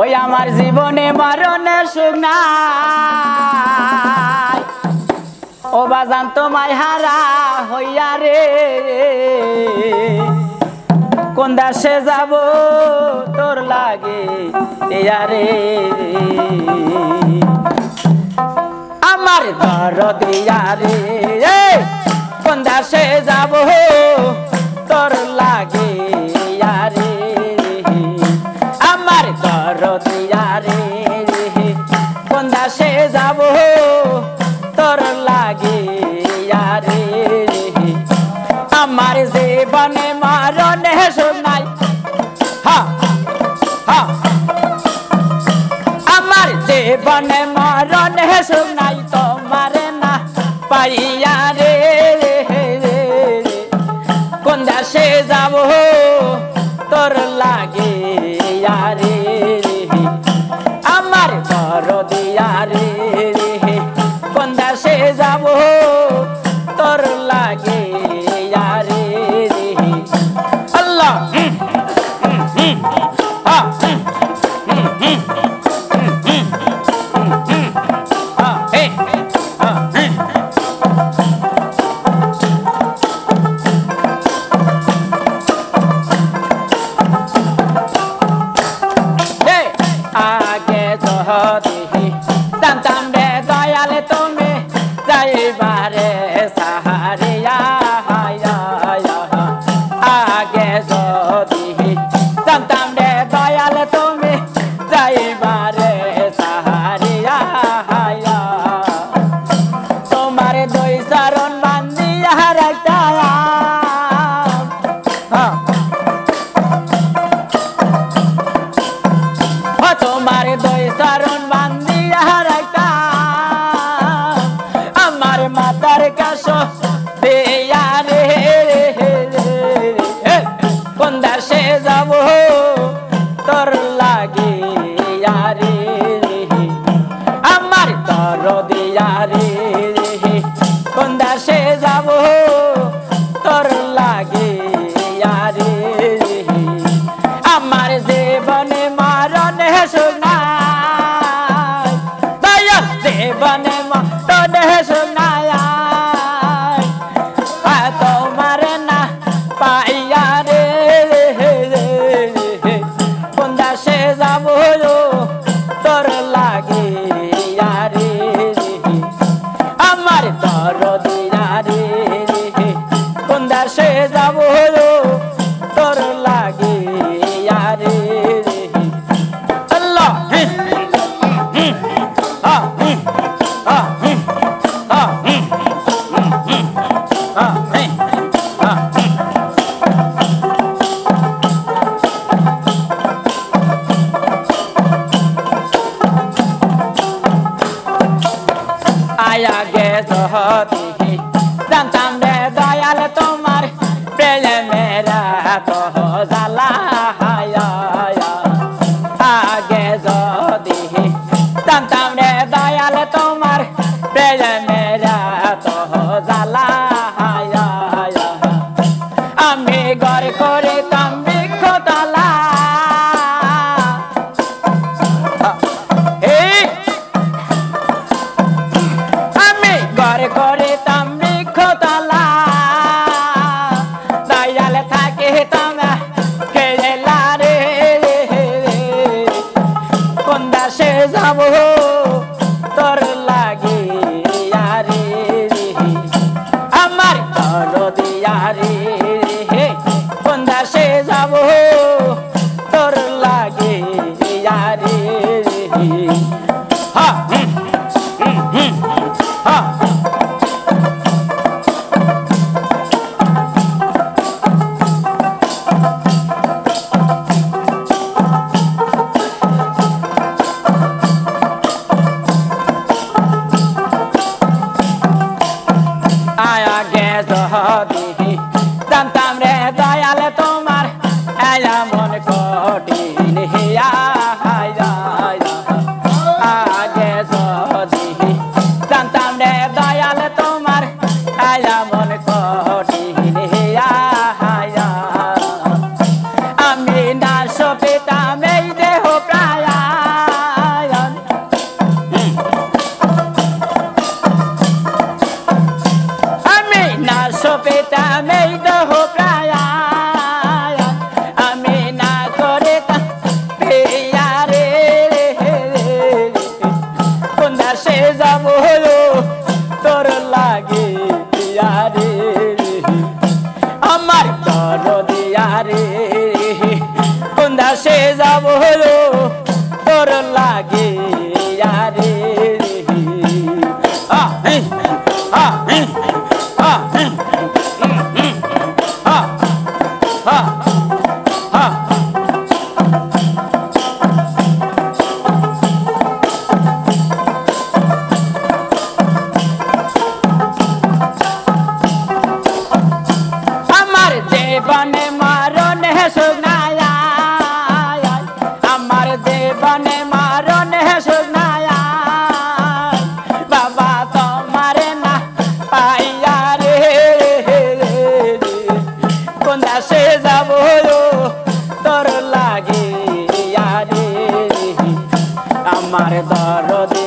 ওই আমার জীবনে মরণে সুখ নাই ও বাজান তোমায় হারা হইয়া রে কোন দেশে যাব তোর লাগে রে আমার দরদিয়া রে কোন দেশে যাব তোর লাগে রে আমার দরদিয়া রে কোন দেশে যাব তোর লাগে রে আমার জীবনে মরণে শোনাই আমার জীবনে মরণে শোনাই তোমারে না পাইয়া রে কোন দেশে যাব তোর লাগে রে আমার দরদিয়া রে কোন দেশে যাব তোর লাগে রে আল্লাহ আগে যদি জানতাম রে দয়াল তুমি যাইবারে সাহারিয়া আগে যদি জানতাম রে দয়াল তুমি যাইবারে সাহারিয়া তোমার দুই চরণ বান্ধিয়া রাখতাম তোমার দুই চরণ বান্ধিয়া রাখতাম আমার মাতার কাছ দিয়া রে কোন দেশে যাব তোর লাগে রে আমার দরদিয়া রে কোন দেশে যাব তোর লাগে রে আমার জীবনে মরণে শোনাই দয়া জীবনে মরণে শোনাই তোমার না পাইয়া রে কোন দেশে যাব তোর লাগে রে আমার দরদিয়া রে কোন দেশে যাব তোর লাগে রে আল্লাহ আয়া গে যদি জানতাম রে দয়াল তোমার প্রেমেরা তো জ্বালা আগে যদি জানতাম রে দয়াল তোমার প্রেমেরা তো জ্বালা আমি ঘর করে তাম বৃক্ষতলা আমি ঘর করে তাম বৃক্ষতলা দয়াল থাকে তামা কেলা রে কোন দেশে যাব তোর লাগে রে আমার দরদিয়া রে কোন দেশে যাব তোর লাগে রে আগে যদি জানতাম রে দয়াল তোমার এমন কঠিন হিয়া আগে যদি জানতাম রে দয়াল তোমার এমন কঠিন হিয়া আমি না সপিতাম এই দেশে যাব তোর লাগে আরে জীবনে মারনে সুনায়া আমার জীবনে মারনে সুনায়া বাবা তোমার না পাইয়া রে কোন দেশে যাব তোর লাগে রে আমার দরদে